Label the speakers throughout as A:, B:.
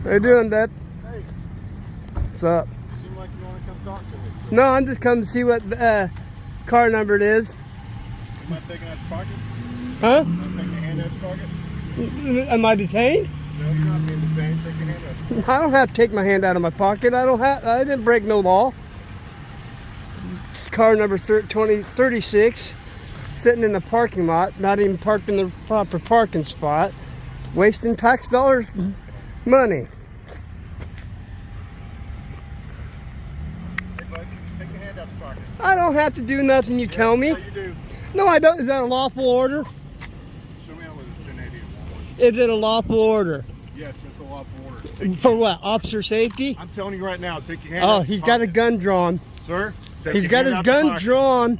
A: How you doing, Dad?
B: Hey.
A: What's up?
B: You seem like you want to come talk to me.
A: No, I'm just coming to see what car number it is.
B: Am I taking out your pocket?
A: Huh?
B: Am I taking your hand out your pocket?
A: Am I detained?
B: No, you're not being detained. Take your hand out your pocket.
A: I don't have to take my hand out of my pocket. I didn't break no law. Car number 2036, sitting in the parking lot, not even parked in the proper parking spot, wasting tax dollars money.
B: Hey, bud, take your hand out your pocket.
A: I don't have to do nothing you tell me.
B: Yeah, you do.
A: No, I don't. Is that a lawful order?
B: Show me how with a 1080.
A: Is it a lawful order?
B: Yes, it's a lawful order.
A: For what? Officer safety?
B: I'm telling you right now, take your hand out
A: Oh,
B: your
A: he's
B: pocket.
A: got a gun drawn.
B: Sir, take
A: He's
B: your
A: got
B: hand
A: his
B: out your
A: gun
B: pocket.
A: drawn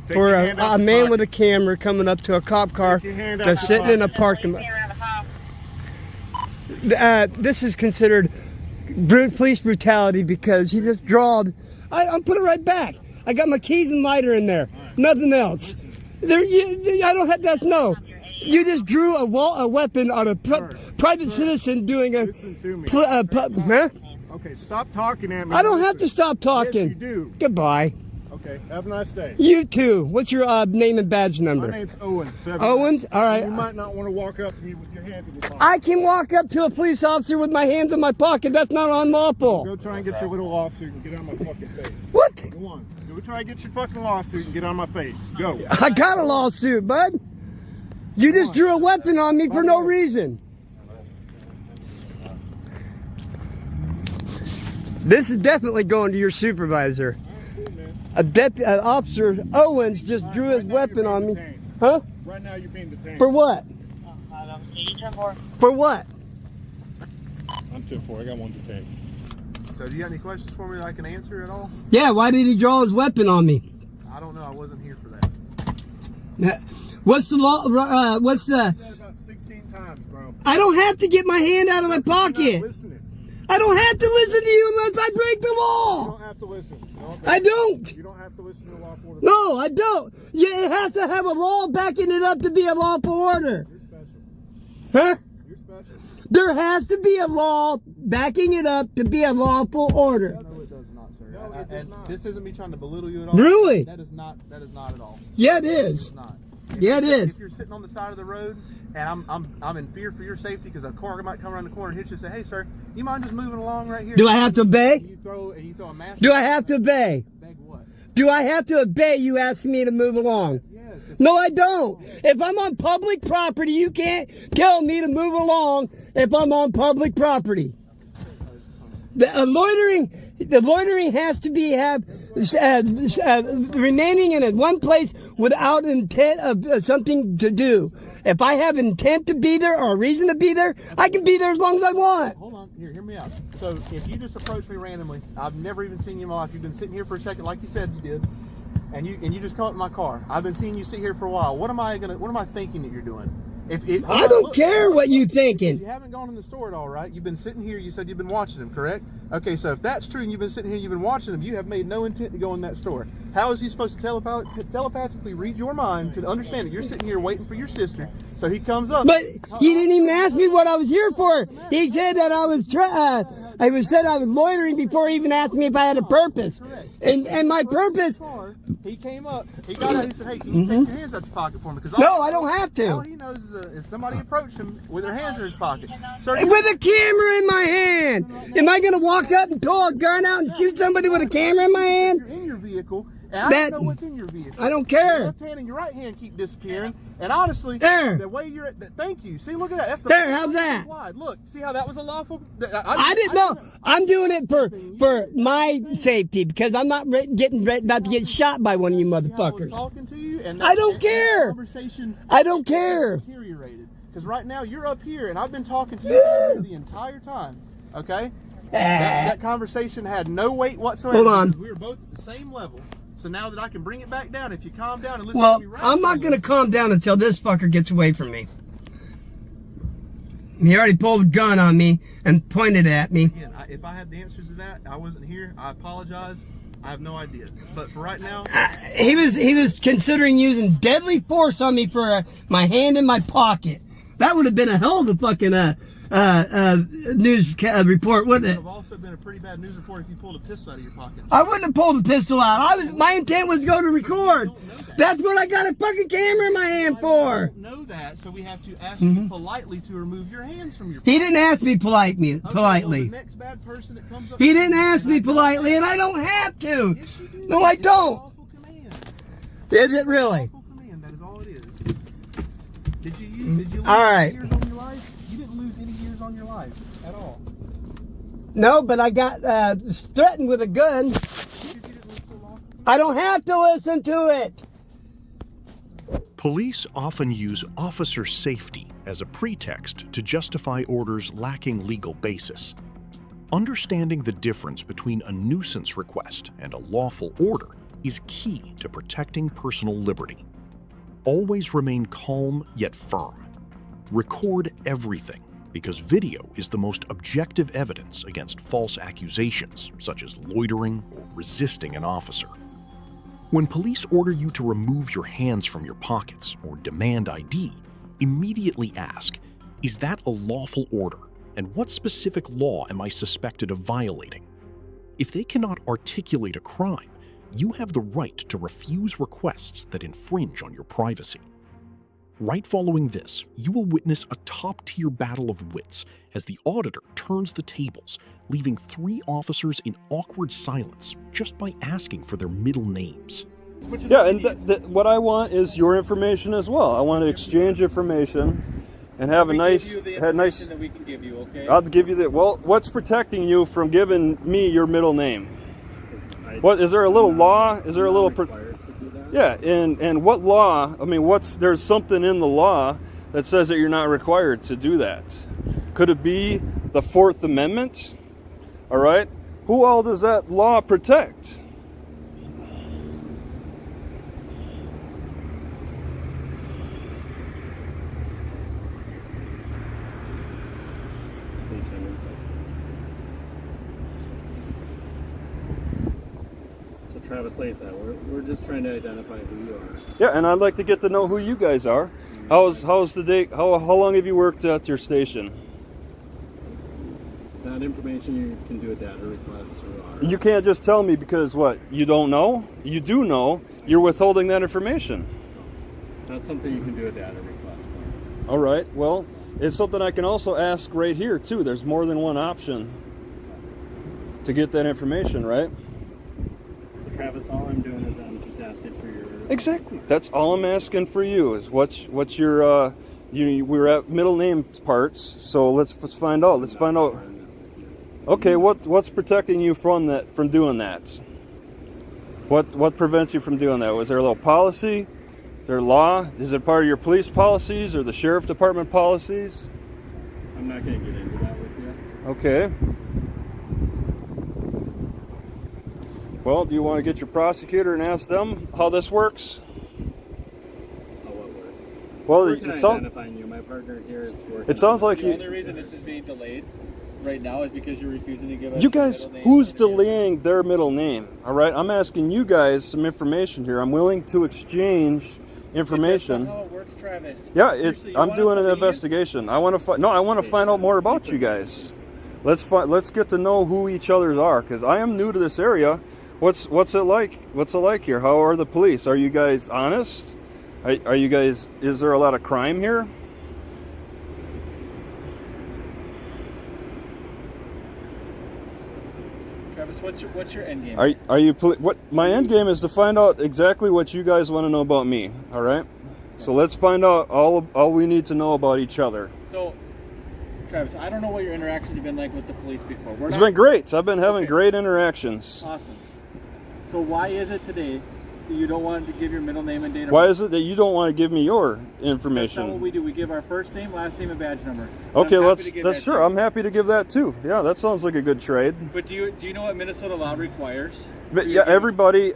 B: Take
A: for
B: your
A: a
B: hand out your
A: man
B: pocket.
A: with a camera coming up to a cop car
B: Take your hand out
A: that's
B: your
A: sitting in a
B: pocket.
A: parking lot. This is considered police brutality because he just drawed. I'll put it right back. I got my keys and lighter in there.
B: Right.
A: Nothing else. There, I don't have. That's no. You just drew a weapon on a private citizen doing a.
B: Listen to me.
A: Huh?
B: Okay, stop talking at me.
A: I don't have to stop talking.
B: Yes, you do.
A: Goodbye.
B: Okay, have a nice day.
A: You too. What's your name and badge
B: My
A: number?
B: name's Owen. 7.
A: Owens? All right.
B: You might not want to walk up to me with your hands in your pocket.
A: I can walk up to a police officer with my hands in my pocket. That's not unlawful.
B: Go try and get your little lawsuit and get out of my fucking face.
A: What?
B: Go on. Go try and get your fucking lawsuit and get out of my face. Go.
A: I got a lawsuit, bud. You just drew a weapon on me for no reason. This is definitely going to your supervisor. Officer Owens just drew his weapon on me. Huh?
B: Right now you're being detained.
A: For what? For what?
B: I'm 2-4. I got one detained.
C: So do you got any questions for me that I can answer at all?
A: Yeah, why did he draw his weapon on me?
C: I don't know. I wasn't here for that.
A: What's the law? What's the?
B: You said about 16 times, bro.
A: I don't have to get my hand out of my
B: You're
A: pocket.
B: not listening.
A: I don't have to listen to you unless I break the
B: You
A: law.
B: don't have to listen.
A: I don't.
B: You don't have to listen to lawful order.
A: No, I don't. Yeah, it has to have a law backing it up to be a lawful order.
B: You're special.
A: Huh?
B: You're special.
A: There has to be a law backing it up to be a lawful order.
C: No, it does not, sir.
B: No, it does
C: and
B: not.
C: this isn't me trying to belittle you at all.
A: Really?
C: That is not at all.
A: Yeah, it is.
C: It's not.
A: Yeah, it is.
C: If you're sitting on the side of the road and I'm in fear for your safety because a car might come around the corner and hit you and say, hey, sir, you mind just moving along right here?
A: Do I have to obey?
C: And you throw a mask.
A: Do I have to obey?
C: Beg what?
A: Do I have to obey you asking me to move along?
C: Yes.
A: No, I don't. If I'm on public property, you can't tell me to move along if I'm on public property. The loitering has to be remaining in one place without intent of something to do. If I have intent to be there or a reason to be there, I can be there as long as I want.
C: Hold on. Here, hear me out. So if you just approach me randomly, I've never even seen you in my life. You've been sitting here for a second like you said you did. And you just come up in my car. I've been seeing you sit here for a while. What am I thinking that you're doing?
A: I don't care what you thinking.
C: You haven't gone in the store at all, right? You've been sitting here. You said you've been watching them, correct? Okay, so if that's true and you've been sitting here, you've been watching them, you have made no intent to go in that store. How is he supposed to telepathically read your mind to understand that you're sitting here waiting for your sister? So he comes up.
A: But he didn't even ask me what I was here for. He said that I was said I was loitering before he even asked me if I had a purpose. And my purpose.
C: He came up. He got out. He said, "Hey, can you take your hands out your pocket for me?" Because
A: No, I don't have
C: all
A: to.
C: he knows is somebody approached him with their hands in his pocket. Sir,
A: With a camera in my hand. Am I going to walk up and pull a gun out and shoot somebody with a camera in my hand?
C: You're in your vehicle, and I
A: That-
C: don't know what's in your vehicle.
A: I don't
C: Your
A: care.
C: left hand and your right hand keep disappearing. And honestly,
A: There.
C: the way you're thank you. See, look at that. That's the
A: There, how's that?
C: slide. Look, see how that was a lawful?
A: I didn't know. I'm doing it for my safety because I'm not about to get shot by one of you
C: I was
A: motherfuckers.
C: talking to you, and
A: I don't care.
C: Conversation
A: I don't care.
C: deteriorated because right now you're up here, and I've been talking to you the entire time. Okay, that conversation had no weight whatsoever.
A: Hold on.
C: because we were both at the same level. So now that I can bring it back down, if you calm down and listen
A: Well,
C: to me,
A: I'm not going to calm down until this fucker gets away from me. He already pulled a gun on me and pointed at me.
C: Again, if I had the answers to that, I wasn't here. I apologize. I have no idea. But for right now,
A: He was considering using deadly force on me for my hand in my pocket. That would have been a hell of a fucking report, wouldn't
C: It
A: it?
C: would have also been a pretty bad news report if you pulled a pistol out of your pocket.
A: I wouldn't have pulled the pistol out. My intent was to go to record. That's what I got a fucking camera in my hand for.
C: I don't know that, so we have to ask you politely to remove your hands from your pocket.
A: He didn't ask me politely.
C: Okay, well, the next bad person that comes up
A: He didn't ask me politely, and I don't have to.
C: Yes, you do.
A: No, I
C: It's a
A: don't.
C: lawful command.
A: Is it really?
C: Lawful command. That is all it is. Did you lose
A: All right.
C: any years on your life? You didn't lose any years on your life at all.
A: No, but I got threatened with a gun.
C: Because you didn't listen to lawful command.
A: I don't have to listen to it.
D: Police often use officer safety as a pretext to justify orders lacking legal basis. Understanding the difference between a nuisance request and a lawful order is key to protecting personal liberty. Always remain calm yet firm. Record everything, because video is the most objective evidence against false accusations, such as loitering or resisting an officer. When police order you to remove your hands from your pockets or demand ID, immediately ask, is that a lawful order? And what specific law am I suspected of violating? If they cannot articulate a crime, you have the right to refuse requests that infringe on your privacy. Right following this, you will witness a top-tier battle of wits as the auditor turns the tables, leaving 3 officers in awkward silence just by asking for their middle names.
E: Yeah, and what I want is your information as well. I want to exchange information and have a nice,
F: that we can give you, okay?
E: I'll give you that. Well, what's protecting you from giving me your middle name? What is there a little law? Is there a little? Yeah, and what law? I mean, there's something in the law that says that you're not required to do that. Could it be the 4th Amendment? All right. Who all does that law protect?
F: Travis Lesa, we're just trying to identify who you are.
E: Yeah, and I'd like to get to know who you guys are. How's the day? How long have you worked at your station?
F: That information you can do a data request through our...
E: You can't just tell me because what? You don't know? You do know. You're withholding that information.
F: That's something you can do a data request for.
E: All right. Well, it's something I can also ask right here too. There's more than one option to get that information, right?
F: Travis, all I'm doing is I'm just asking for your...
E: Exactly. That's all I'm asking for you is what's your we're at middle name parts, so let's find out. Let's find out. Okay, what's protecting you from doing that? What prevents you from doing that? Was there a little policy? Is there law? Is it part of your police policies or the sheriff department policies?
F: I'm not going to get into that with you.
E: Okay. Well, do you want to get your prosecutor and ask them how this works?
F: How what works?
E: Well,
F: We're identifying you. My partner here is working.
E: It sounds like
G: The only reason this is being delayed right now is because you're refusing to give us
E: you
G: your
E: guys,
G: middle name
E: who's
G: and your-
E: delaying their middle name? All right, I'm asking you guys some information here. I'm willing to exchange information.
G: That's not how it works, Travis.
E: Yeah,
G: Seriously, you
E: I'm
G: want
E: doing
G: us
E: an
G: to
E: investigation. I want to I want to find out more about you guys. Let's get to know who each others are, because I am new to this area. What's it like? What's it like here? How are the police? Are you guys honest? Are you guys? Is there a lot of crime here?
G: Travis, what's your end game?
E: Are you? What my end game is to find out exactly what you guys want to know about me. All right. So let's find out all we need to know about each other.
G: So, Travis, I don't know what your interactions have been like with the police before.
E: It's been great. I've been having great interactions.
G: Awesome. So why is it today that you don't want to give your middle name and date of birth?
E: Why is it that you don't want to give me your
G: That's not
E: information?
G: what we do. We give our first name, last name, and badge number.
E: Okay,
G: I'm happy
E: that's
G: to give that
E: sure.
G: to you.
E: I'm happy to give that too. Yeah, that sounds like a good trade.
G: But do you know what Minnesota law requires?
E: But yeah, everybody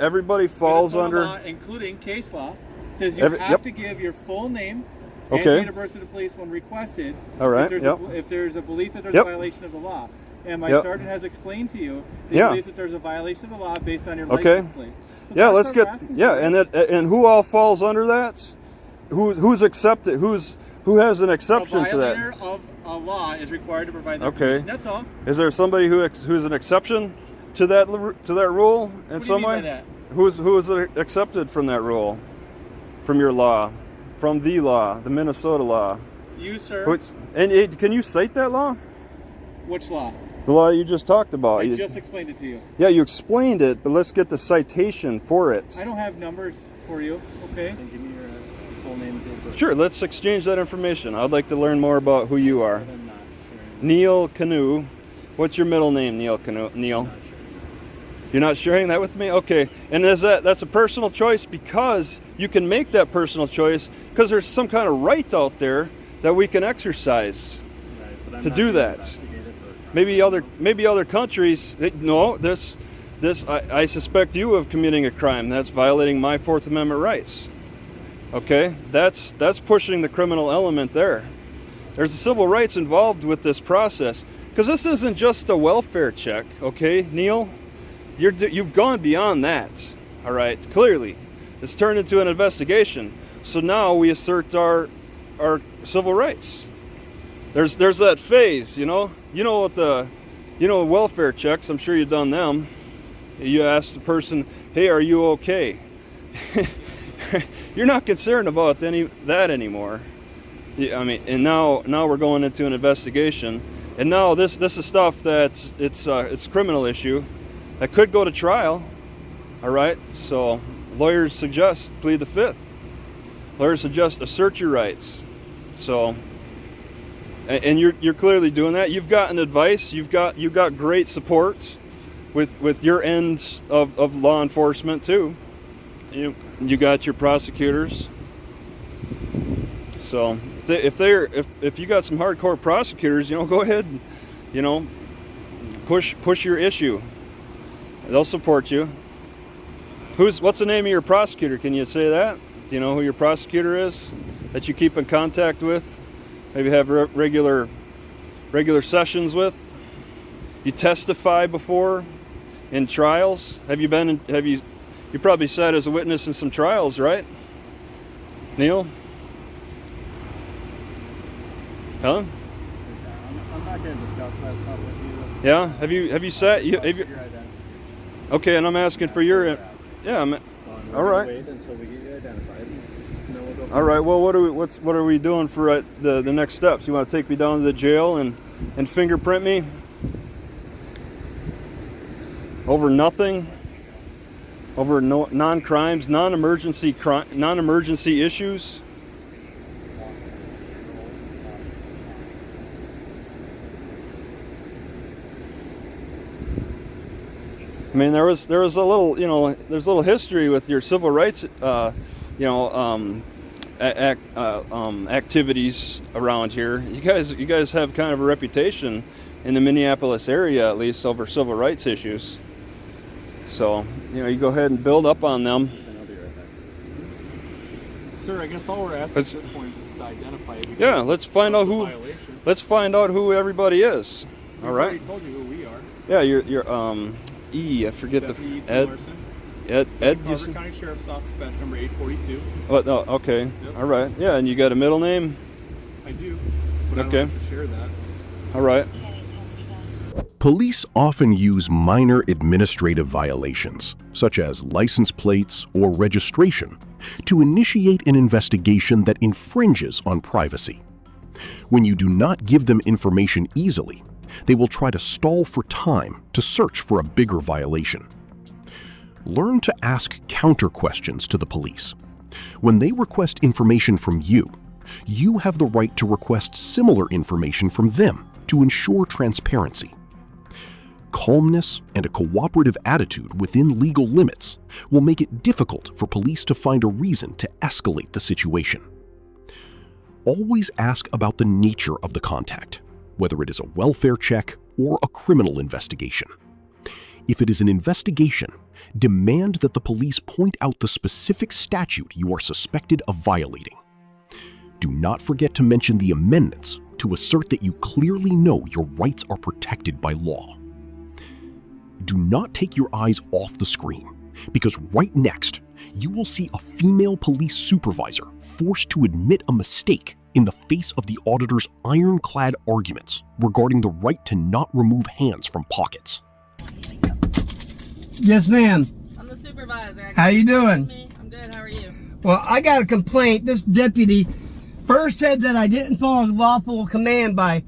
E: falls
G: Minnesota
E: under.
G: law, including case law, says you
E: Every-
G: have
E: yep.
G: to give your full name and
E: Okay.
G: date of birth to the police when requested.
E: All right,
G: If there's a belief that there's
E: Yep.
G: a violation of the law. And my
E: Yep.
G: sergeant has explained to you that
E: Yeah.
G: he believes that there's a violation of the law based on your
E: Okay.
G: license plate. So
E: Yeah,
G: that's
E: let's
G: what we're
E: get.
G: asking
E: Yeah,
G: for.
E: and who all falls under that? Who's accepted? Who has an
G: A
E: exception to that?
G: violator of a law is required to provide that
E: Okay.
G: information. That's all.
E: Is there somebody who's an exception to that rule in
G: What do you
E: some
G: mean by
E: way?
G: that?
E: Who is accepted from that rule, from your law, from the law, the Minnesota law?
G: You, sir.
E: And can you cite that law?
G: Which law?
E: The law you just talked about.
G: I just explained it to you.
E: Yeah, you explained it, but let's get the citation for it.
G: I don't have numbers for you. Okay.
F: And give me your full name and date of birth.
E: Sure, let's exchange that information. I'd like to learn more about who you are.
F: I'm not sharing.
E: Neil Canoe. What's your middle name, Neil Canoe? Neil.
F: I'm not sharing.
E: You're not sharing that with me? Okay. And that's a personal choice because you can make that personal choice because there's some kind of right out there that we can exercise
F: Right, but I'm
E: to
F: not
E: do
F: being
E: that.
F: investigated for-
E: Maybe other countries. No, this I suspect you of committing a crime. That's violating my Fourth Amendment rights. Okay, that's pushing the criminal element there. There's civil rights involved with this process because this isn't just a welfare check. Okay, Neil, you've gone beyond that. All right, clearly, it's turned into an investigation. So now we assert our civil rights. There's that phase, welfare checks. I'm sure you've done them. You ask the person, "Hey, are you okay?" You're not concerned about that anymore. I mean, and now we're going into an investigation, and now this is stuff that's it's a criminal issue that could go to trial. All right, so lawyers suggest plead the fifth. Lawyers suggest assert your rights. So, and you're clearly doing that. You've gotten advice. You've got great support with your end of law enforcement too. You got your prosecutors. So if you got some hardcore prosecutors, go ahead and push your issue. They'll support you. What's the name of your prosecutor? Can you say that? Do you know who your prosecutor is that you keep in contact with? Maybe have regular sessions with? You testify before in trials? You probably sat as a witness in some trials, right? Neil? Huh?
F: I'm not going to discuss that stuff with you.
E: Yeah? Have you sat?
F: Your identification.
E: Okay, and I'm asking for your. Yeah.
F: So
E: All right.
F: Wait until we get you identified. And then we'll go from
E: All right. Well, what are we doing for the next steps? You want to take me down to the jail and fingerprint me over nothing, over non-crimes, non-emergency issues? I mean, there was a little, there's a little history with your civil rights, activities around here. You guys have kind of a reputation in the Minneapolis area, at least, over civil rights issues. So, you go ahead and build up on them.
F: and I'll be right back.
C: Sir, I guess all we're asking at this point is just to identify it.
E: Yeah, let's find out who. Let's find out who everybody is. All right.
C: I already told you who we are.
E: Yeah, you're I forget
C: Deputy Ethan
E: Ed.
C: Larson,
E: Ed. You
C: Carver
E: said?
C: County Sheriff's Office, badge number 842.
E: Oh, no, okay.
C: Yep.
E: All right. Yeah, and you got a middle name?
C: I do, but
E: Okay.
C: I don't have to share that.
E: All right.
D: Police often use minor administrative violations, such as license plates or registration, to initiate an investigation that infringes on privacy. When you do not give them information easily, they will try to stall for time to search for a bigger violation. Learn to ask counter questions to the police. When they request information from you, you have the right to request similar information from them to ensure transparency. Calmness and a cooperative attitude within legal limits will make it difficult for police to find a reason to escalate the situation. Always ask about the nature of the contact, whether it is a welfare check or a criminal investigation. If it is an investigation, demand that the police point out the specific statute you are suspected of violating. Do not forget to mention the amendments to assert that you clearly know your rights are protected by law. Do not take your eyes off the screen, because right next, you will see a female police supervisor forced to admit a mistake in the face of the auditor's ironclad arguments regarding the right to not remove hands from pockets.
A: Yes, ma'am.
H: I'm the supervisor.
A: How you doing?
H: I'm good. How are you?
A: Well, I got a complaint. This deputy first said that I didn't follow the lawful command by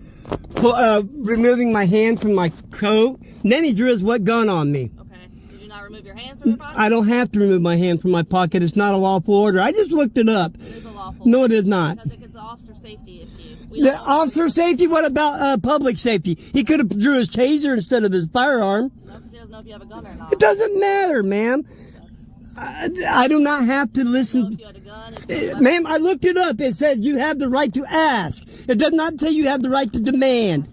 A: removing my hand from my coat. And then he drew his wet gun on me.
H: Okay. Did you not remove your hands from your pocket?
A: I don't have to remove my hand from my pocket. It's not a lawful order. I just looked it up.
H: It is a lawful.
A: No, it is not.
H: Because it's an officer safety issue.
A: The officer safety? What about public safety? He could have drew his taser instead of his firearm.
H: No, because he doesn't know if you have a gun or not.
A: It doesn't matter, ma'am. I do not have to listen. Ma'am, I looked it up. It says you have the right to ask. It does not say you have the right to demand.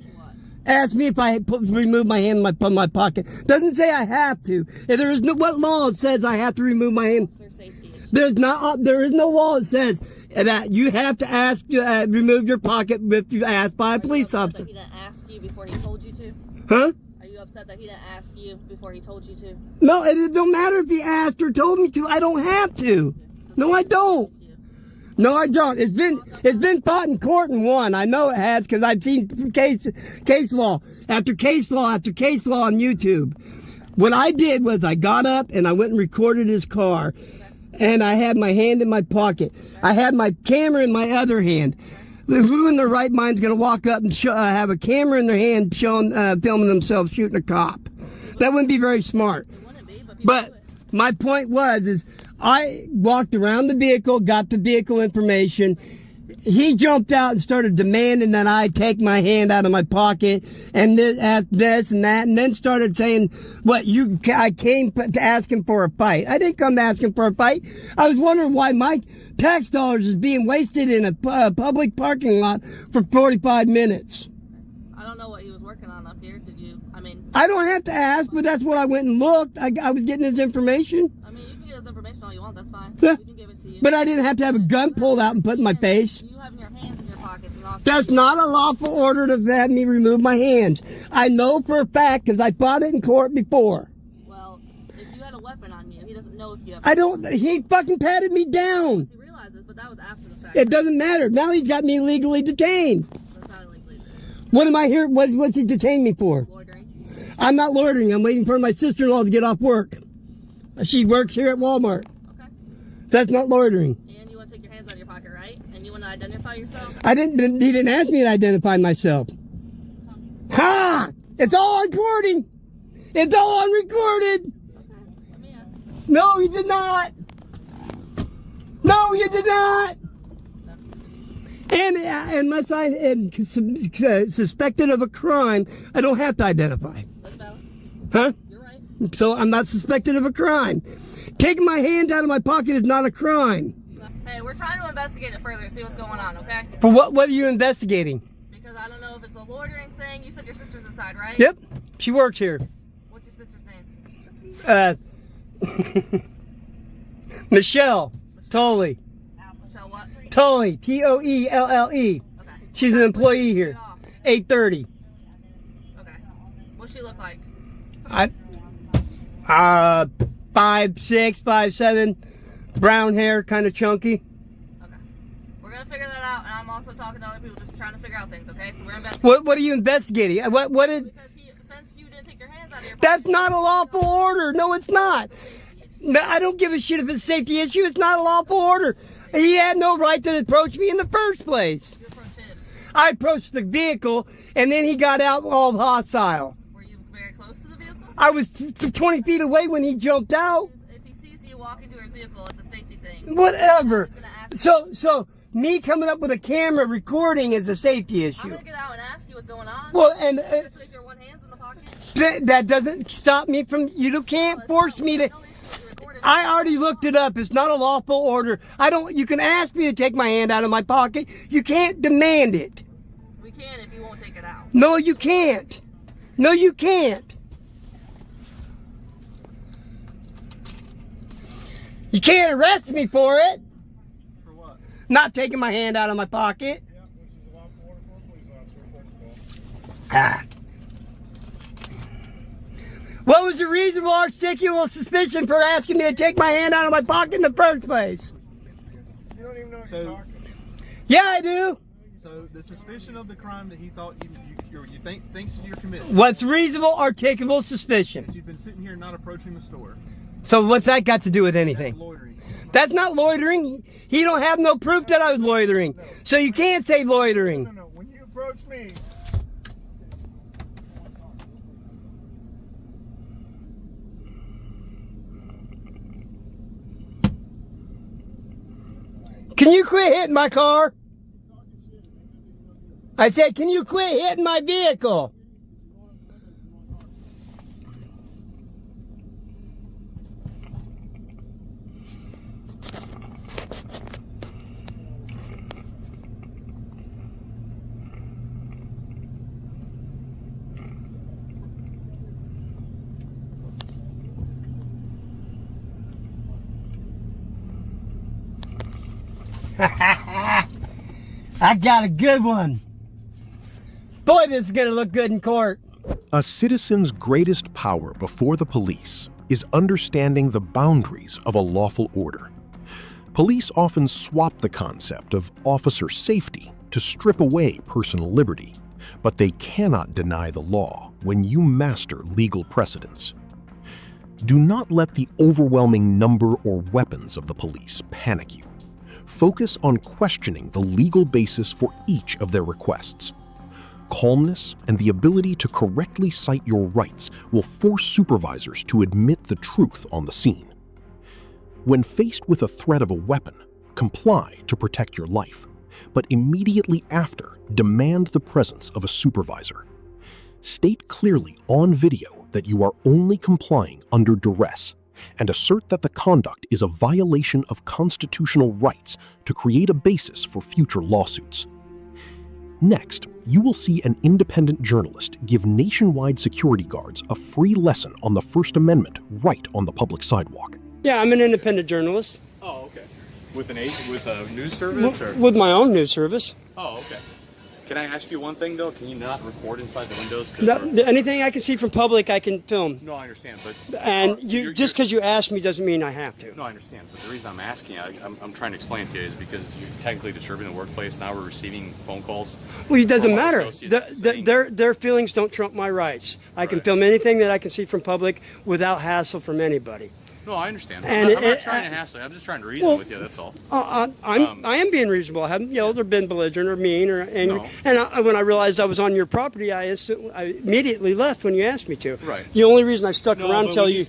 A: Ask me if I remove my hand from my pocket. Doesn't say I have to. There is no what law says I have to remove my hand. There is no law that says that you have to ask remove your pocket if you asked by a police officer.
H: He didn't ask you before he told you to?
A: Huh?
H: Are you upset that he didn't ask you before he told you to?
A: No, it don't matter if he asked or told me to. I don't have to. No, I don't. No, I don't. It's been fought in court and won. I know it has because I've seen case law after case law after case law on YouTube. What I did was I got up and I went and recorded his car, and I had my hand in my pocket. I had my camera in my other hand. Who in their right mind is going to walk up and have a camera in their hand showing, filming themselves shooting a cop? That wouldn't be very smart. But my point is I walked around the vehicle, got the vehicle information. He jumped out and started demanding that I take my hand out of my pocket and this and that, and then started saying, I came to ask him for a fight. I didn't come to ask him for a fight. I was wondering why my tax dollars is being wasted in a public parking lot for 45 minutes.
H: I don't know what he was working on up here. Did you?
A: I don't have to ask, but that's what I went and looked. I was getting his information.
H: I mean, you can get his information all you want. That's fine.
A: Yeah.
H: We can give it to you.
A: But I didn't have to have a gun pulled out and put in my face.
H: You having your hands in your pockets is not.
A: That's not a lawful order to have me remove my hands. I know for a fact because I fought it in court before.
H: Well, if you had a weapon on you, he doesn't know if you have.
A: He fucking patted me down.
H: He realizes, but that was after the fact.
A: It doesn't matter. Now he's got me illegally detained.
H: That's not illegally.
A: What am I here? What's he detained me for?
H: Loitering.
A: I'm not loitering. I'm waiting for my sister-in-law to get off work. She works here at Walmart.
H: Okay.
A: That's not loitering.
H: And you want to take your hands out of your pocket, right? And you want to identify yourself?
A: He didn't ask me to identify myself. Ha! It's all on recording. It's all on recorded.
H: Let me ask.
A: No, you did not. No, you did not. And unless I am suspected of a crime, I don't have to identify.
H: That's valid.
A: Huh?
H: You're right.
A: So I'm not suspected of a crime. Taking my hand out of my pocket is not a crime.
H: Hey, we're trying to investigate it further, see what's going on, okay?
A: For what are you investigating?
H: Because I don't know if it's a loitering thing. You said your sister's inside, right?
A: Yep. She works here.
H: What's your sister's name?
A: Michelle Tolley.
H: Michelle what?
A: Tolley. Toelle.
H: Okay.
A: She's an employee here. 8:30.
H: Okay. What's she look like?
A: 5'6", 5'7", brown hair, kind of chunky.
H: Okay. We're gonna figure that out, and I'm also talking to other people, just trying to figure out things. Okay, so we're investigating.
A: What are you investigating? What is?
H: Because since you didn't take your hands out of your pocket.
A: That's not a lawful order. No, it's not. No, I don't give a shit if it's a safety issue. It's not a lawful order. He had no right to approach me in the first place.
H: You approached him.
A: I approached the vehicle, and then he got out all hostile.
H: Were you very close to the vehicle?
A: I was 20 feet away when he jumped out.
H: If he sees you walk into his vehicle, it's a safety thing.
A: Whatever. So me coming up with a camera recording is a safety
H: I'm
A: issue.
H: gonna get out and ask you what's going on.
A: Well, and
H: Especially if your one hand's in the pocket.
A: that doesn't stop me from. You can't force me to. I already looked it up. It's not a lawful order. You can ask me to take my hand out of my pocket. You can't demand it.
H: We can if you won't take it out.
A: No, you can't. No, you can't. You can't arrest me for it.
B: For what?
A: Not taking my hand out of my pocket.
B: Yeah, which is a lawful order for a police officer, first of all.
A: Ah. What was the reasonable articulable suspicion for asking me to take my hand out of my pocket in the first place?
B: You don't even know what
C: So-
B: you're talking.
A: Yeah, I do.
C: So the suspicion of the crime that he thought you thinks you're committing.
A: What's reasonable, articulable suspicion?
C: That you've been sitting here not approaching the store.
A: So what's that got to do with anything?
C: That's loitering.
A: That's not loitering. He don't have no proof that I was loitering. So you can't say loitering.
B: No, when you approach me.
A: Can you quit hitting my car? I said, can you quit hitting my vehicle? I got a good one. Boy, this is gonna look good in court.
D: A citizen's greatest power before the police is understanding the boundaries of a lawful order. Police often swap the concept of officer safety to strip away personal liberty, but they cannot deny the law when you master legal precedents. Do not let the overwhelming number or weapons of the police panic you. Focus on questioning the legal basis for each of their requests. Calmness and the ability to correctly cite your rights will force supervisors to admit the truth on the scene. When faced with a threat of a weapon, comply to protect your life, but immediately after, demand the presence of a supervisor. State clearly on video that you are only complying under duress, and assert that the conduct is a violation of constitutional rights to create a basis for future lawsuits. Next, you will see an independent journalist give nationwide security guards a free lesson on the First Amendment right on the public sidewalk.
A: Yeah, I'm an independent journalist.
I: Oh, okay. With a news service or?
A: With my own news service.
I: Oh, okay. Can I ask you one thing though? Can you not record inside the windows?
A: Anything I can see from public, I can film.
I: No, I understand, but
A: And just because you asked me doesn't mean I have to.
I: No, I understand, but the reason I'm asking, I'm trying to explain it to you is because you're technically disturbing the workplace. Now we're receiving phone calls.
A: Well, it doesn't
I: from our
A: matter.
I: associates saying-
A: Their feelings don't trump my rights. I can film anything that I can see from public without hassle from anybody.
I: No, I understand.
A: And
I: I'm not trying to hassle you. I'm just trying to reason with you. That's all.
A: I am being reasonable. I haven't yelled or been belligerent or mean or angry.
I: No.
A: And when I realized I was on your property, I immediately left when you asked me to.
I: Right.
A: The only reason I stuck around until you.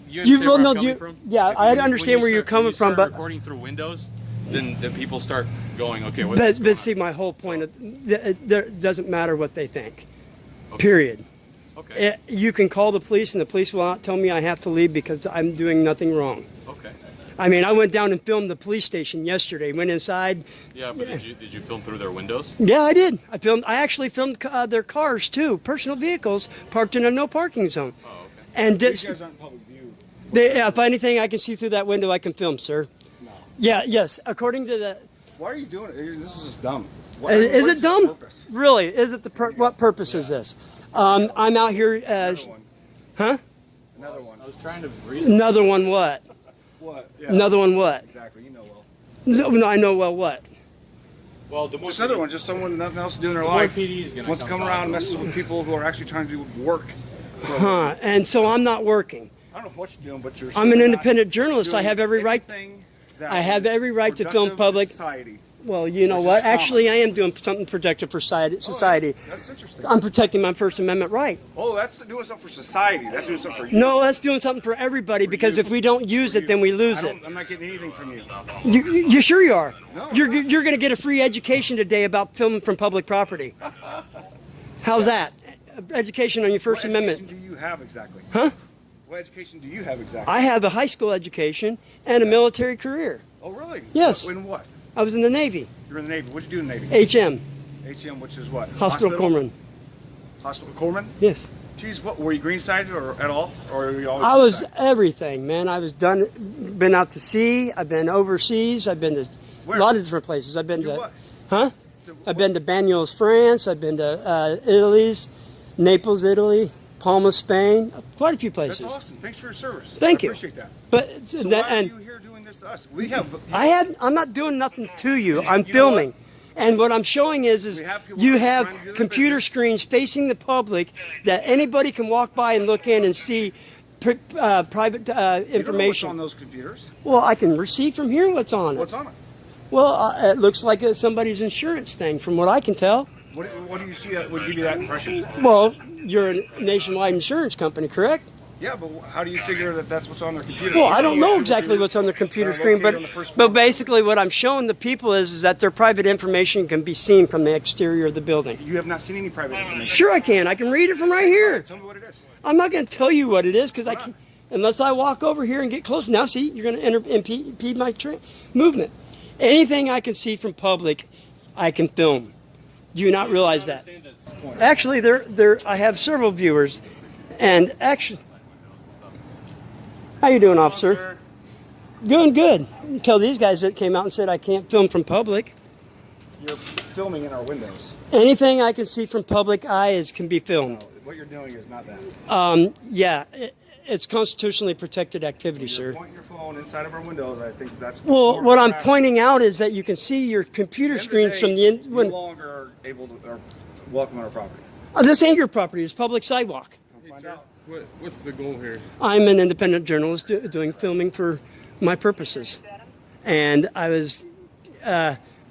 A: Yeah, I understand where you're coming from, but
I: recording through windows, then people start going, okay.
A: But see, my whole point it doesn't matter what they think. Okay. Period.
I: Okay.
A: You can call the police, and the police will not tell me I have to leave because I'm doing nothing wrong.
I: Okay.
A: I mean, I went down and filmed the police station yesterday. Went inside.
I: Yeah, but did you film through their windows?
A: Yeah, I did. I actually filmed their cars too, personal vehicles parked in a no parking zone.
I: Oh, okay.
B: You
A: And
B: guys aren't public view.
A: if anything I can see through that window, I can film, sir.
B: No.
A: Yeah. Yes. According to the.
B: Why are you doing it? This is just dumb.
A: Is
B: what
A: it dumb?
B: your purpose?
A: Really? Is it what purpose is this? I'm out here.
B: Another one.
A: Huh?
B: Another one.
I: I was trying to reason.
A: Another one. What?
B: What? Yeah.
A: Another one. What?
B: Exactly. You know well.
A: No, I know well. What?
I: Well,
B: Just another one. Just someone with nothing else to do in their
I: Des
B: life.
I: Moines PD is gonna
B: wants to come around and mess with people who are actually trying to do work.
A: Huh? And so I'm not working.
B: I don't know what you're doing, but you're.
A: I'm an independent journalist. I have every right. I have every right to film public.
B: Society.
A: Well, you know
B: Which
A: what?
B: is common.
A: Actually, I am doing something productive for society.
B: That's interesting.
A: I'm protecting my First Amendment right.
B: Oh, that's doing something for society. That's doing something for you.
A: No, that's doing something for everybody because if we don't use it, then we lose it.
B: I'm not getting anything from you.
A: You sure you are?
B: No.
A: You're going to get a free education today about filming from public property. How's that? Education on your First
B: What
A: Amendment.
B: education do you have exactly?
A: Huh?
B: What education do you have exactly?
A: I have a high school education and a military career.
B: Oh, really?
A: Yes.
B: In what?
A: I was in the Navy.
B: You're in the Navy. What'd you do in the Navy?
A: HM.
B: HM, which is what?
A: Hospital Corpsman.
B: Hospital Corpsman?
A: Yes.
B: Geez, what were you green-sided or at all, or were you always?
A: I was
B: green-sided?
A: everything, man. I was been out to sea. I've been overseas. I've been to
B: Where?
A: a lot of different places. I've been
B: Do
A: to,
B: what?
A: huh? I've been to Banyuls, France. I've been to Italy's, Naples, Italy, Palma, Spain. Quite a few places.
B: That's awesome. Thanks for your service.
A: Thank
B: I
A: you.
B: appreciate that.
A: But
B: So why are you here doing this to us. We have.
A: I'm not doing nothing to you. I'm filming. And what I'm showing is you have computer screens facing the public that anybody can walk by and look in and see private information.
B: You don't know what's on those computers?
A: Well, I can receive from here what's on it.
B: What's on it?
A: Well, it looks like somebody's insurance thing, from what I can tell.
B: What do you see that would give you that impression?
A: Well, you're a nationwide insurance company, correct?
B: Yeah, but how do you figure that that's what's on their computer?
A: Well, I don't know exactly what's on their computer screen, but basically what I'm showing the people is that their private information can be seen from the exterior of the building.
B: You have not seen any private information?
A: Sure I can. I can read it from right here.
B: Tell me what it is.
A: I'm not going to tell you what it is because I can't, unless I walk over here and get close. Now, see, you're going to impede my movement. Anything I can see from public, I can film. Do you not realize that? Actually, I have several viewers, and actually, how you doing, officer? Doing good. Tell these guys that came out and said I can't film from public.
B: You're filming in our windows.
A: Anything I can see from public eyes can be filmed.
B: No, what you're doing is not that.
A: Yeah, it's constitutionally protected activity, sir.
B: Point your phone inside of our windows. I think that's.
A: Well, what I'm pointing out is that you can see your computer screens from the
B: You no longer are able to or welcome on our property.
A: This ain't your property. It's public sidewalk.
B: Come find out.
F: What's the goal here?
A: I'm an independent journalist doing filming for my purposes. And I was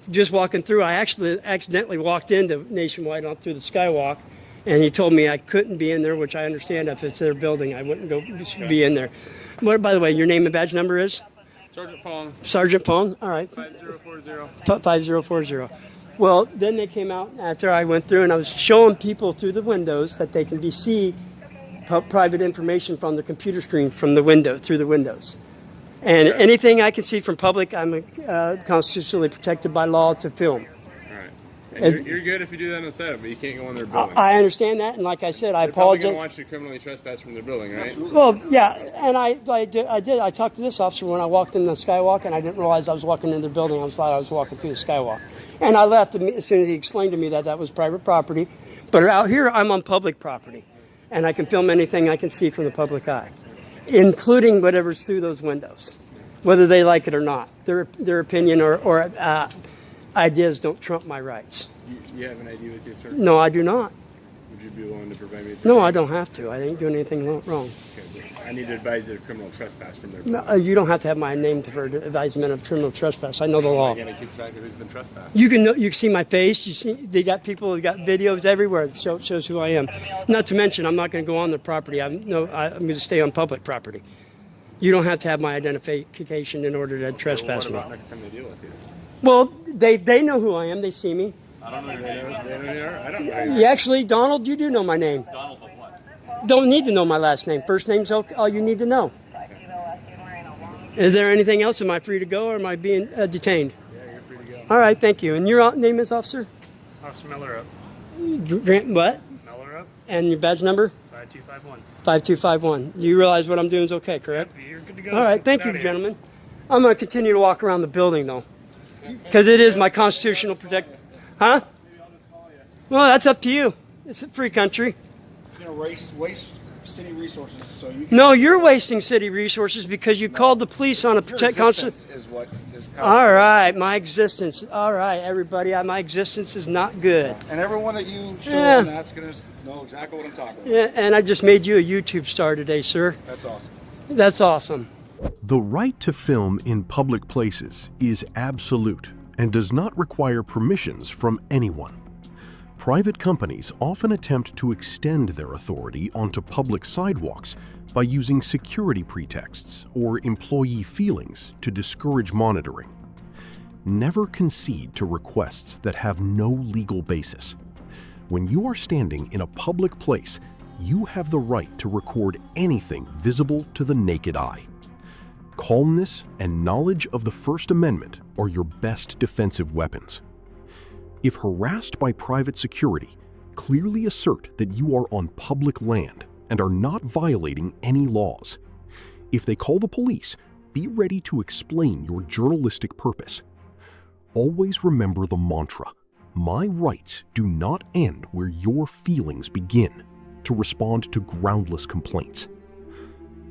A: just walking through. I actually accidentally walked into Nationwide on through the skywalk, and he told me I couldn't be in there, which I understand. If it's their building, I wouldn't go be in there. What, by the way, your name and badge number is?
F: Sergeant Fawn.
A: Sergeant Fawn? All right.
F: 5040.
A: 5040. Well, then they came out after I went through, and I was showing people through the windows that they can see private information from the computer screen from the window, through the windows. And anything I can see from public, I'm constitutionally protected by law to film.
F: All right. And you're good if you do that inside, but you can't go in their building.
A: I understand that, and like I said, I
F: They're probably
A: apologize.
F: going to want you to criminally trespass from their building, right?
A: Well, yeah, and I did. I talked to this officer when I walked in the skywalk, and I didn't realize I was walking into the building. I thought I was walking through the skywalk. And I left as soon as he explained to me that that was private property. But out here, I'm on public property, and I can film anything I can see from the public eye, including whatever's through those windows, whether they like it or not. Their opinion or ideas don't trump my rights.
F: You have an ID with you, sir?
A: No, I do not.
F: Would you be willing to provide me?
A: No, I don't have to. I ain't doing anything wrong.
F: Okay, I need to advise you of criminal trespass from their building.
A: No, you don't have to have my name for advisement of criminal trespass. I know the law.
F: I gotta keep track of who's been trespassed.
A: You can see my face. You see, they got people who got videos everywhere that shows who I am. Not to mention, I'm not going to go on the property. I'm going to stay on public property. You don't have to have my identification in order to trespass
F: What about
A: me.
F: next time they deal with you?
A: Well, they know who I am. They see me.
F: I don't know who they know who you are. I don't know who you are.
A: You actually, Donald, you do know my name.
F: Donald of what?
A: Don't need to know my last name. First name's all you need to know. Is there anything else? Am I free to go, or am I being detained?
F: Yeah, you're free to go.
A: All right, thank you. And your name is, officer?
F: Officer Miller up.
A: Grant, what?
F: Miller up.
A: And your badge number?
F: 5251.
A: 5251. Do you realize what I'm doing is okay, correct?
F: Yep, you're good to go.
A: All right, thank you, gentlemen. I'm going to continue to walk around the building, though, because it is my constitutional protect. Huh? Well, that's up to you. It's a free country.
B: You know, waste city resources so you can.
A: No, you're wasting city resources because you called the police on a protect
B: Existence is what is.
A: All right, my existence. All right, everybody, my existence is not good.
B: And everyone that you show
A: Yeah.
B: on that's gonna know exactly what I'm talking about.
A: Yeah, and I just made you a YouTube star today, sir.
B: That's awesome.
A: That's awesome.
D: The right to film in public places is absolute and does not require permissions from anyone. Private companies often attempt to extend their authority onto public sidewalks by using security pretexts or employee feelings to discourage monitoring. Never concede to requests that have no legal basis. When you are standing in a public place, you have the right to record anything visible to the naked eye. Calmness and knowledge of the First Amendment are your best defensive weapons. If harassed by private security, clearly assert that you are on public land and are not violating any laws. If they call the police, be ready to explain your journalistic purpose. Always remember the mantra, "My rights do not end where your feelings begin," to respond to groundless complaints.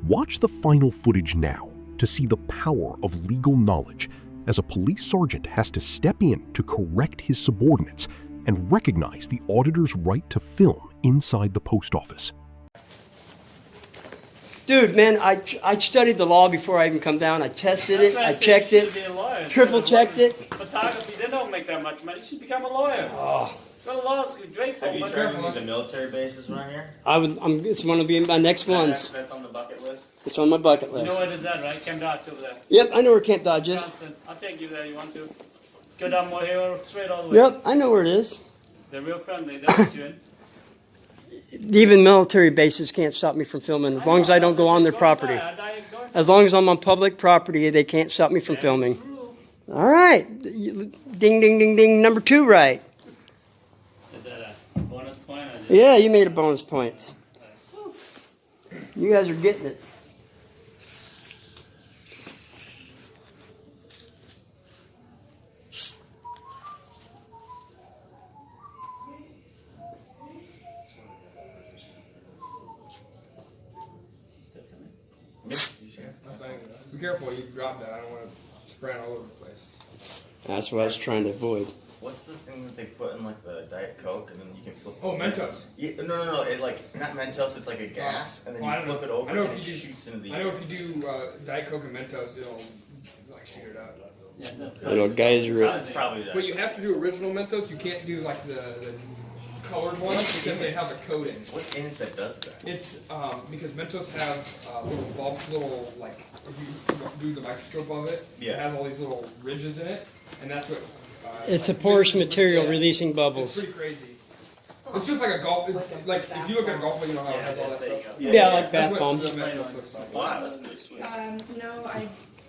D: Watch the final footage now to see the power of legal knowledge, as a police sergeant has to step in to correct his subordinates and recognize the auditor's right to film inside the post office.
A: Dude, man, I studied the law before I even come down. I tested it, I checked it, triple checked it.
F: Photography, they don't make that much money. You should become a lawyer.
A: Oh.
F: Go to law school. Drake's
J: Have you tried any of the military bases around here?
A: It's one to be my next ones.
J: That's on the bucket list?
A: It's on my bucket
F: You
A: list.
F: know what is that, right? Camp Dodge over there.
A: Yep, I know where Camp Dodge is.
F: Johnson. I'll take you there. You want to? Go down more here, straight all the way.
A: Yep, I know where it is.
F: They're real friendly. They'll let you in.
A: Even military bases can't stop me from filming as long as I don't go on their property. As long as I'm on public property, they can't stop me from filming. All right. Ding, ding, ding, ding. Number 2 right.
F: Is that a bonus point? Or just...
A: Yeah, you made a bonus point. You guys are getting it.
K: Be careful, you drop that. I don't want to spread all over the place.
A: That's what I was trying to avoid.
J: What's the thing that they put in like the Diet Coke and then you can flip it?
K: Oh, Mentos.
J: Yeah, no. It like not Mentos. It's like a gas, and then you flip it over and it shoots into the air.
K: I know if you do Diet Coke and Mentos, it'll like shoot it out.
F: Yeah, that's
A: Little guys are.
J: That's probably that.
K: But you have to do original Mentos. You can't do like the colored ones because they have a coating.
J: What's in it that does that?
K: It's because Mentos have little like if you do the microscope of it, it has all these little ridges in it, and that's what.
A: It's a porous material releasing
K: It's
A: bubbles.
K: pretty crazy. It's just like a golf. Like if you look at golf, you know how it has all that stuff.
A: Yeah, like bath
K: That's
A: bombs.
K: what the Mentos looks like.
J: Wow, that's pretty sweet.
L: No,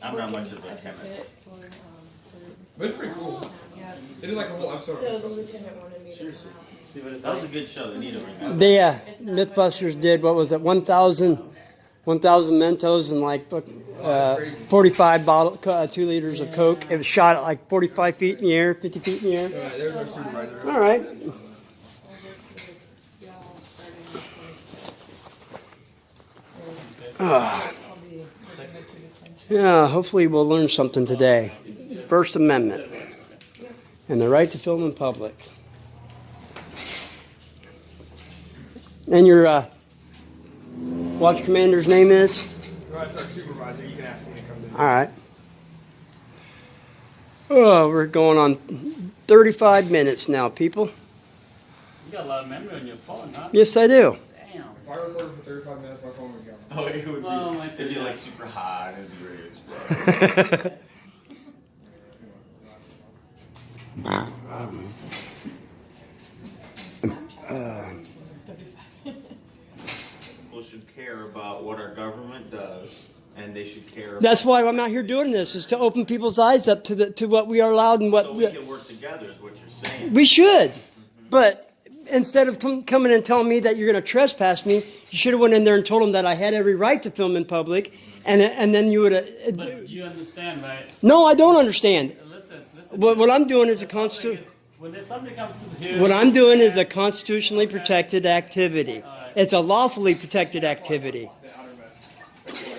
J: I'm not much of a chemist.
K: But it's pretty cool. It is like a whole episode.
L: So the lieutenant wanted me to come out.
F: See what it's
J: That was a
F: like.
J: good show. They need to bring that.
A: They, Mythbusters did, what was it, 1,000 Mentos and like 45 2 liters of Coke. It was shot at like 45 feet in the air, 50 feet in the air.
K: Alright, there's our supervisor.
A: All right. Yeah, hopefully we'll learn something today. First Amendment and the right to film in public. And your watch commander's name is?
K: No, that's our supervisor. You can ask him when he comes in.
A: All right. Oh, we're going on 35 minutes now, people.
F: You got a lot of memory on your phone, huh?
A: Yes, I do.
F: Damn.
K: If I recorded for 35 minutes, my phone would go.
J: Oh, it would be.
F: Oh,
J: It'd be like super hot. It'd be ready to explode. People should care about what our government does, and they should care about.
A: That's why I'm out here doing this, is to open people's eyes up to what we are allowed and what
J: So we can work together, is what you're saying.
A: we should. But instead of coming and telling me that you're going to trespass me, you should have went in there and told them that I had every right to film in public, and then you would have.
F: But you understand, right?
A: No, I don't understand.
F: Listen.
A: What I'm doing is a
F: When somebody comes to here,
A: What I'm doing is a constitutionally protected activity. It's a lawfully protected activity.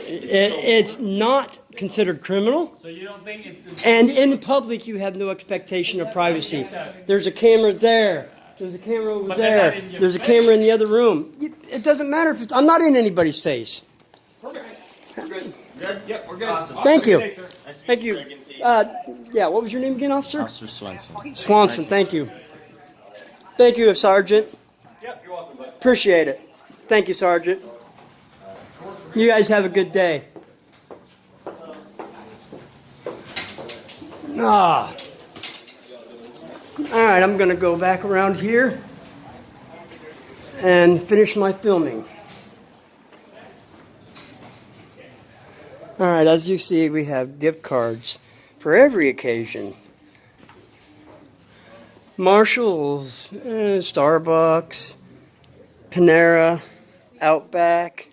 A: It's not considered criminal.
F: So you don't think it's
A: And in the public, you have no expectation of privacy. There's a camera there. There's a camera over
F: But they're not
A: there.
F: in your
A: There's a
F: face.
A: camera in the other room. It doesn't matter if I'm not in anybody's face.
K: We're good.
J: Good?
K: Yep, we're good.
J: Awesome.
A: Thank you.
J: Nice to meet
A: Thank
J: you,
A: you.
J: Greg and T.
A: Yeah, what was your name again, officer?
J: Officer Swenson.
A: Swanson, thank you. Thank you, Sergeant.
F: Yep, you're welcome, bud.
A: Appreciate it. Thank you, Sergeant. You guys have a good day. All right, I'm going to go back around here and finish my filming. All right, as you see, we have gift cards for every occasion. Marshall's, Starbucks, Panera, Outback,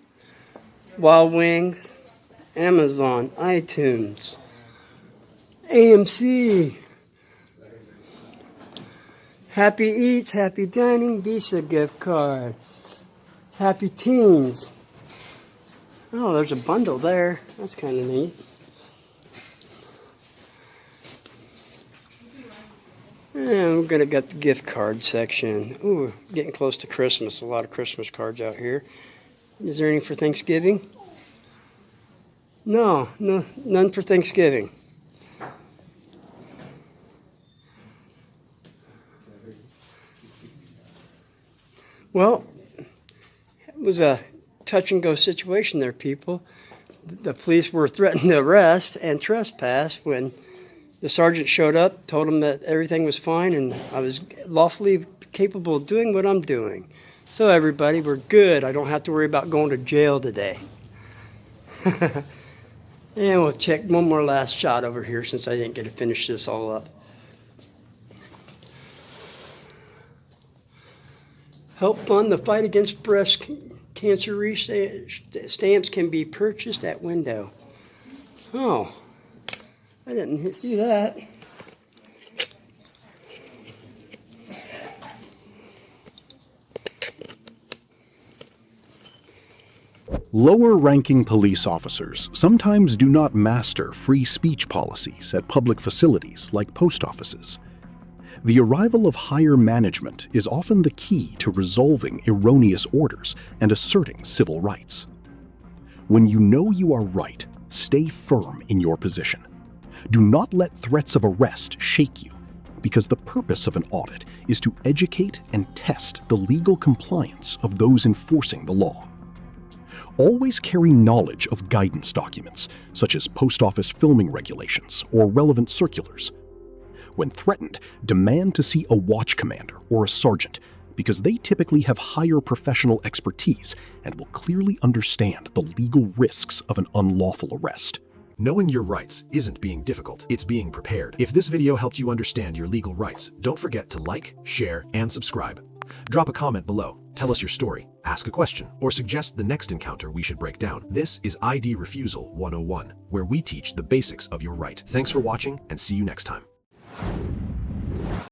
A: Wild Wings, Amazon, iTunes, AMC, Happy Eats, Happy Dining, Visa gift card, Happy Teens, Oh, there's a bundle there. That's kind of neat. And we're gonna get the gift card section. Ooh, getting close to Christmas. A lot of Christmas cards out here. Is there any for Thanksgiving? No, none for Thanksgiving. Well, it was a touch and go situation there, people. The police were threatened to arrest and trespass when the sergeant showed up, told him that everything was fine and I was lawfully capable of doing what I'm doing. So everybody, we're good. I don't have to worry about going to jail today. And we'll check one more last shot over here since I didn't get to finish this all up. Help fund the fight against breast cancer. Stamps can be purchased at window. Oh, I didn't see that.
D: Lower-ranking police officers sometimes do not master free speech policies at public facilities like post offices. The arrival of higher management is often the key to resolving erroneous orders and asserting civil rights. When you know you are right, stay firm in your position. Do not let threats of arrest shake you, because the purpose of an audit is to educate and test the legal compliance of those enforcing the law. Always carry knowledge of guidance documents, such as post office filming regulations or relevant circulars. When threatened, demand to see a watch commander or a sergeant, because they typically have higher professional expertise and will clearly understand the legal risks of an unlawful arrest.
M: Knowing your rights isn't being difficult, it's being prepared. If this video helped you understand your legal rights, don't forget to like, share, and subscribe. Drop a comment below, tell us your story, ask a question, or suggest the next encounter we should break down. This is ID Refusal 101, where we teach the basics of your right. Thanks for watching, and see you next time.